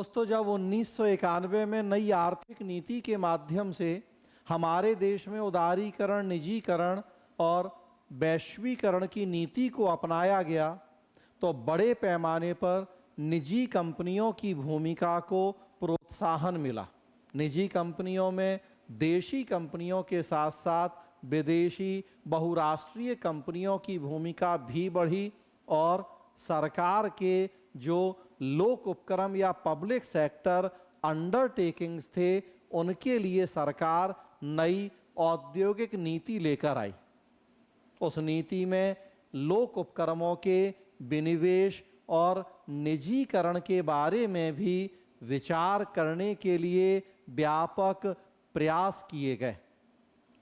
दोस्तों, जब 1991 में नई आर्थिक नीति के माध्यम से हमारे देश में उदारीकरण, निजीकरण और वैश्वीकरण की नीति को अपनाया गया, तो बड़े पैमाने पर निजी कंपनियों की भूमिका को प्रोत्साहन मिला। निजी कंपनियों में देशी कंपनियों के साथ साथ विदेशी बहुराष्ट्रीय कंपनियों की भूमिका भी बढ़ी और सरकार के जो लोक उपक्रम या पब्लिक सेक्टर अंडरटेकिंग्स थे, उनके लिए सरकार नई औद्योगिक नीति लेकर आई। उस नीति में लोक उपक्रमों के विनिवेश और निजीकरण के बारे में भी विचार करने के लिए व्यापक प्रयास किए गए।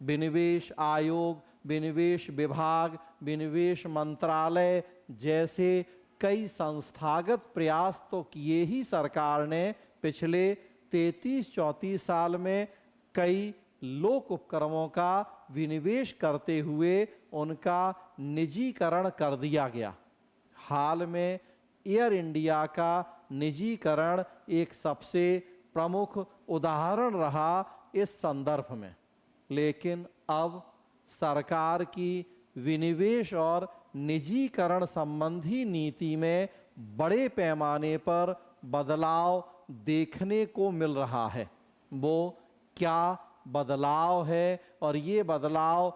विनिवेश आयोग, विनिवेश विभाग, विनिवेश मंत्रालय जैसे कई संस्थागत प्रयास तो किए ही सरकार ने पिछले 33-34 साल में कई लोक उपक्रमों का विनिवेश करते हुए उनका निजीकरण कर दिया गया। हाल में एयर इंडिया का निजीकरण एक सबसे प्रमुख उदाहरण रहा इस संदर्भ में। लेकिन अब सरकार की विनिवेश और निजीकरण संबंधी नीति में बड़े पैमाने पर बदलाव देखने को मिल रहा है। वो क्या बदलाव है और ये बदलाव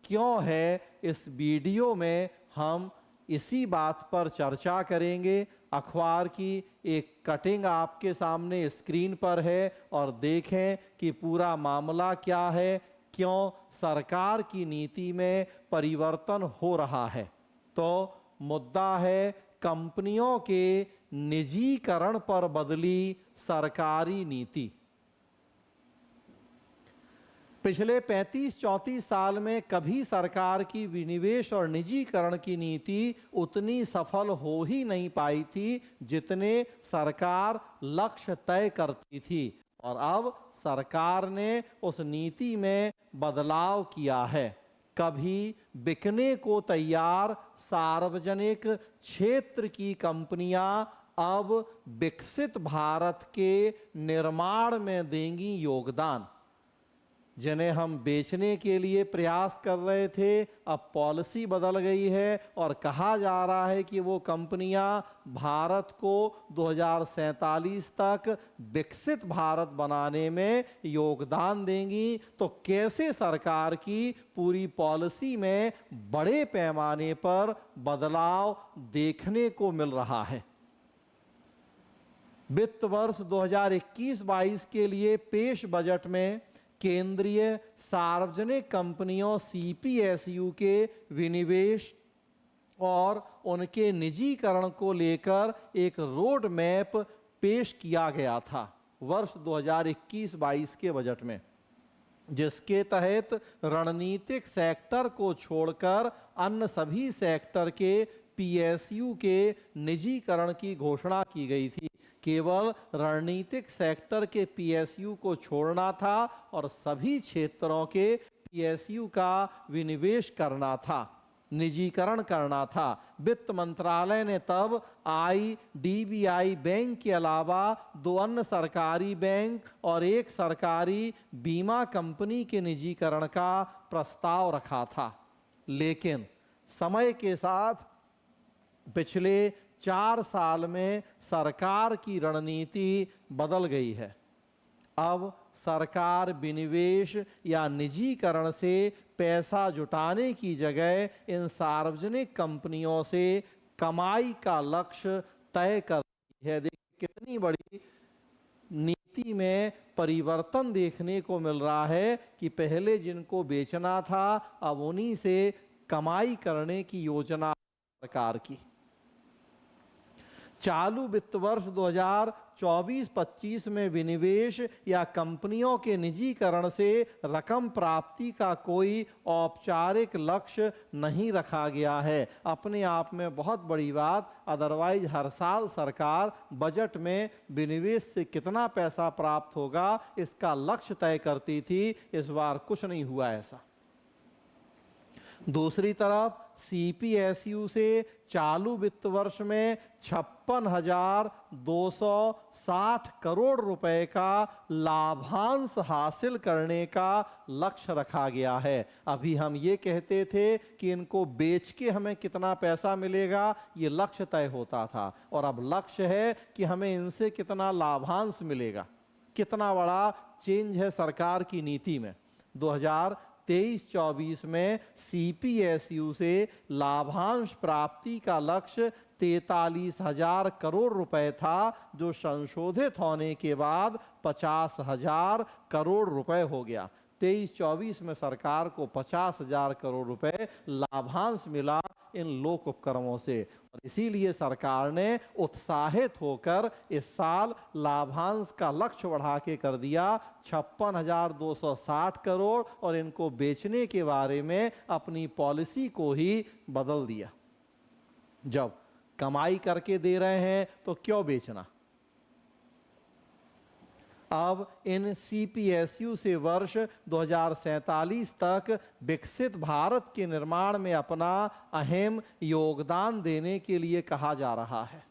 क्यों है, इस वीडियो में हम इसी बात पर चर्चा करेंगे। अखबार की एक कटिंग आपके सामने स्क्रीन पर है और देखें कि पूरा मामला क्या है, क्यों सरकार की नीति में परिवर्तन हो रहा है। तो मुद्दा है कंपनियों के निजीकरण पर बदली सरकारी नीति। पिछले 35-34 साल में कभी सरकार की विनिवेश और निजीकरण की नीति उतनी सफल हो ही नहीं पाई थी जितने सरकार लक्ष्य तय करती थी। और अब सरकार ने उस नीति में बदलाव किया है। कभी बिकने को तैयार सार्वजनिक क्षेत्र की कंपनियां अब विकसित भारत के निर्माण में देंगी योगदान। जिन्हें हम बेचने के लिए प्रयास कर रहे थे, अब पॉलिसी बदल गई है और कहा जा रहा है कि वो कंपनियां भारत को 2047 तक विकसित भारत बनाने में योगदान देंगी। तो कैसे सरकार की पूरी पॉलिसी में बड़े पैमाने पर बदलाव देखने को मिल रहा है। वित्त वर्ष 2021-22 के लिए पेश बजट में केंद्रीय सार्वजनिक कंपनियों सीपीएसयू के विनिवेश और उनके निजीकरण को लेकर एक रोड मैप पेश किया गया था वर्ष 2021-22 के बजट में, जिसके तहत रणनीतिक सेक्टर को छोड़कर अन्य सभी सेक्टर के पीएसयू के निजीकरण की घोषणा की गई थी। केवल रणनीतिक सेक्टर के पीएसयू को छोड़ना था और सभी क्षेत्रों के पीएसयू का विनिवेश करना था, निजीकरण करना था। वित्त मंत्रालय ने तब आईडीबीआई बैंक के अलावा 2 अन्य सरकारी बैंक और एक सरकारी बीमा कंपनी के निजीकरण का प्रस्ताव रखा था। लेकिन समय के साथ पिछले 4 साल में सरकार की रणनीति बदल गई है। अब सरकार विनिवेश या निजीकरण से पैसा जुटाने की जगह इन सार्वजनिक कंपनियों से कमाई का लक्ष्य तय कर रही है। देखिए कितनी बड़ी नीति में परिवर्तन देखने को मिल रहा है कि पहले जिनको बेचना था अब उन्हीं से कमाई करने की योजना सरकार की। चालू वित्त वर्ष 2024-25 में विनिवेश या कंपनियों के निजीकरण से रकम प्राप्ति का कोई औपचारिक लक्ष्य नहीं रखा गया है। अपने आप में बहुत बड़ी बात। अदरवाइज हर साल सरकार बजट में विनिवेश से कितना पैसा प्राप्त होगा इसका लक्ष्य तय करती थी। इस बार कुछ नहीं हुआ ऐसा। दूसरी तरफ सीपीएसयू से चालू वित्त वर्ष में 56,260 करोड़ रुपए का लाभांश हासिल करने का लक्ष्य रखा गया है। अभी हम ये कहते थे कि इनको बेच के हमें कितना पैसा मिलेगा, ये लक्ष्य तय होता था, और अब लक्ष्य है कि हमें इनसे कितना लाभांश मिलेगा। कितना बड़ा चेंज है सरकार की नीति में। 2023-24 में सीपीएसयू से लाभांश प्राप्ति का लक्ष्य 43,000 करोड़ रुपए था, जो संशोधित होने के बाद 50,000 करोड़ रुपए हो गया। 23-24 में सरकार को 50,000 करोड़ रुपए लाभांश मिला इन लोक उपक्रमों से, और इसीलिए सरकार ने उत्साहित होकर इस साल लाभांश का लक्ष्य बढ़ा के कर दिया 56,260 करोड़, और इनको बेचने के बारे में अपनी पॉलिसी को ही बदल दिया। जब कमाई करके दे रहे हैं तो क्यों बेचना। अब इन सीपीएसयू से वर्ष 2047 तक विकसित भारत के निर्माण में अपना अहम योगदान देने के लिए कहा जा रहा है।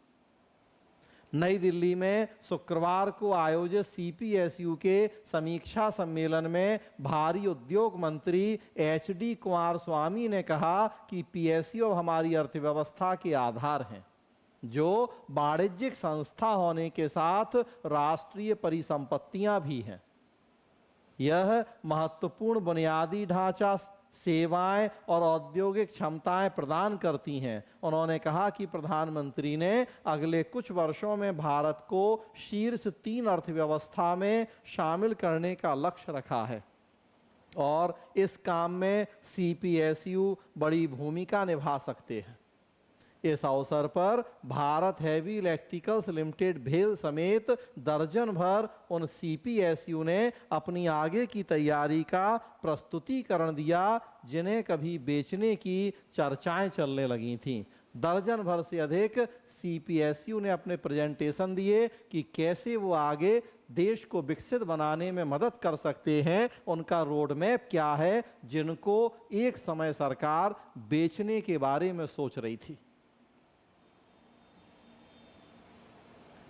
नई दिल्ली में शुक्रवार को आयोजित सीपीएसयू के समीक्षा सम्मेलन में भारी उद्योग मंत्री एचडी कुमारस्वामी ने कहा कि पीएसयू हमारी अर्थव्यवस्था के आधार हैं, जो वाणिज्यिक संस्था होने के साथ राष्ट्रीय परिसंपत्तियां भी हैं। यह महत्वपूर्ण बुनियादी ढांचा, सेवाएं और औद्योगिक क्षमताएं प्रदान करती हैं। उन्होंने कहा कि प्रधानमंत्री ने अगले कुछ वर्षों में भारत को शीर्ष 3 अर्थव्यवस्था में शामिल करने का लक्ष्य रखा है, और इस काम में सीपीएसयू बड़ी भूमिका निभा सकते हैं। इस अवसर पर भारत हैवी इलेक्ट्रिकल्स लिमिटेड भेल समेत दर्जन भर उन सीपीएसयू ने अपनी आगे की तैयारी का प्रस्तुतिकरण दिया, जिन्हें कभी बेचने की चर्चाएं चलने लगी थीं। दर्जन भर से अधिक सीपीएसयू ने अपने प्रेजेंटेशन दिए कि कैसे वो आगे देश को विकसित बनाने में मदद कर सकते हैं, उनका रोड मैप क्या है, जिनको एक समय सरकार बेचने के बारे में सोच रही थी।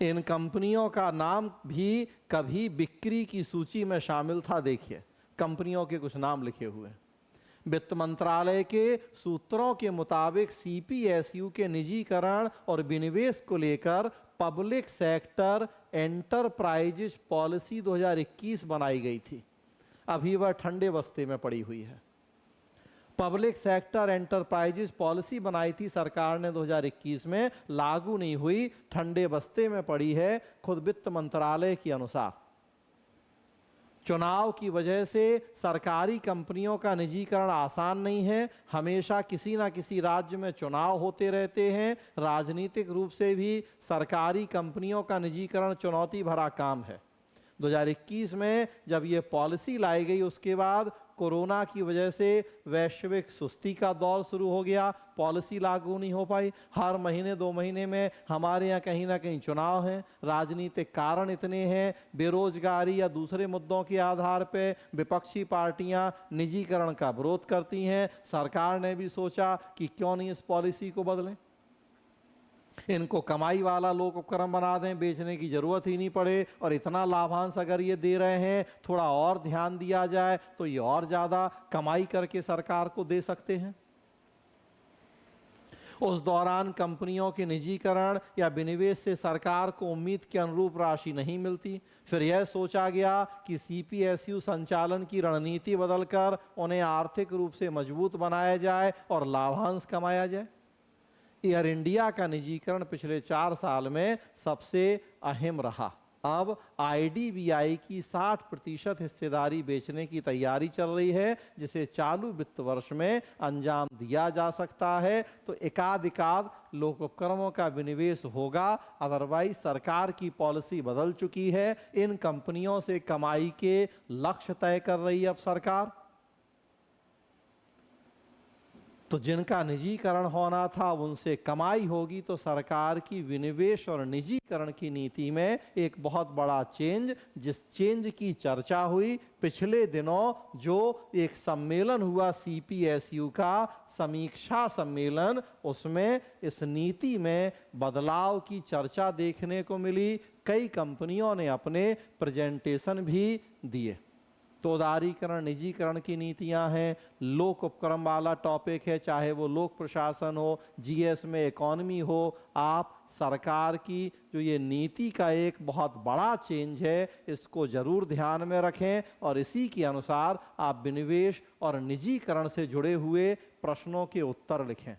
इन कंपनियों का नाम भी कभी बिक्री की सूची में शामिल था। देखिए, कंपनियों के कुछ नाम लिखे हुए हैं। वित्त मंत्रालय के सूत्रों के मुताबिक सीपीएसयू के निजीकरण और विनिवेश को लेकर पब्लिक सेक्टर एंटरप्राइजेज पॉलिसी 2021 बनाई गई थी। अभी वह ठंडे बस्ते में पड़ी हुई है। पब्लिक सेक्टर एंटरप्राइजेज पॉलिसी बनाई थी सरकार ने 2021 में, लागू नहीं हुई, ठंडे बस्ते में पड़ी है खुद वित्त मंत्रालय के अनुसार। चुनाव की वजह से सरकारी कंपनियों का निजीकरण आसान नहीं है। हमेशा किसी ना किसी राज्य में चुनाव होते रहते हैं। राजनीतिक रूप से भी सरकारी कंपनियों का निजीकरण चुनौती भरा काम है। 2021 में जब ये पॉलिसी लाई गई, उसके बाद कोरोना की वजह से वैश्विक सुस्ती का दौर शुरू हो गया, पॉलिसी लागू नहीं हो पाई। हर महीने 2 महीने में हमारे यहाँ कहीं ना कहीं चुनाव हैं। राजनीतिक कारण इतने हैं, बेरोजगारी या दूसरे मुद्दों के आधार पे विपक्षी पार्टियां निजीकरण का विरोध करती हैं। सरकार ने भी सोचा कि क्यों नहीं इस पॉलिसी को बदलें, इनको कमाई वाला लोक उपक्रम बना दें, बेचने की जरूरत ही नहीं पड़े, और इतना लाभांश अगर ये दे रहे हैं, थोड़ा और ध्यान दिया जाए तो ये और ज्यादा कमाई करके सरकार को दे सकते हैं। उस दौरान कंपनियों के निजीकरण या विनिवेश से सरकार को उम्मीद के अनुरूप राशि नहीं मिलती। फिर यह सोचा गया कि सीपीएसयू संचालन की रणनीति बदलकर उन्हें आर्थिक रूप से मजबूत बनाया जाए और लाभांश कमाया जाए। एयर इंडिया का निजीकरण पिछले 4 साल में सबसे अहम रहा। अब आईडीबीआई की 60% हिस्सेदारी बेचने की तैयारी चल रही है, जिसे चालू वित्त वर्ष में अंजाम दिया जा सकता है। तो एकाध लोक उपक्रमों का विनिवेश होगा, अदरवाइज सरकार की पॉलिसी बदल चुकी है। इन कंपनियों से कमाई के लक्ष्य तय कर रही है अब सरकार। तो जिनका निजीकरण होना था उनसे कमाई होगी, तो सरकार की विनिवेश और निजीकरण की नीति में एक बहुत बड़ा चेंज, जिस चेंज की चर्चा हुई पिछले दिनों, जो एक सम्मेलन हुआ सीपीएसयू का समीक्षा सम्मेलन, उसमें इस नीति में बदलाव की चर्चा देखने को मिली। कई कंपनियों ने अपने प्रेजेंटेशन भी दिए। तो उदारीकरण निजीकरण की नीतियां हैं, लोक उपक्रम वाला टॉपिक है, चाहे वो लोक प्रशासन हो, जीएस में इकोनॉमी हो, आप सरकार की जो ये नीति का एक बहुत बड़ा चेंज है, इसको जरूर ध्यान में रखें और इसी के अनुसार आप विनिवेश और निजीकरण से जुड़े हुए प्रश्नों के उत्तर लिखें।